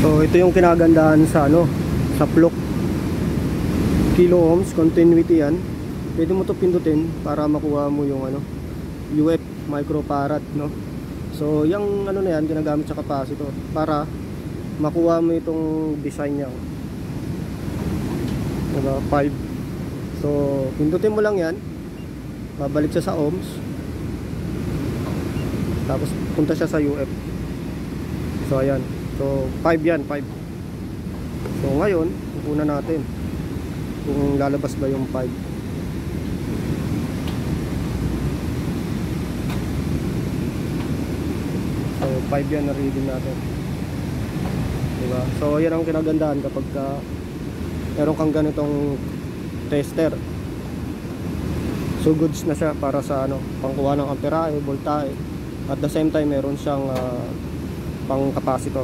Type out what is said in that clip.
So ito yung kinagandahan sa sa plug. Kilo ohms, continuity yan. Pwede mo to pindutin para makuha mo yung UF microfarad, no? So yung na yan ginagamit sa capacitor para makuha mo itong design niya. Diba? 5. So pindutin mo lang yan, babalik siya sa ohms, tapos punta siya sa UF. So ayan. So 5 yan, 5. So ngayon, una natin kung lalabas ba yung 5. So 5 yan na reading natin. Diba? So yan ang kinagandahan kapag meron kang ganitong tester. So goods na siya para sa pangkuha ng amperahe, voltahe. At the same time meron siyang pang capacitor.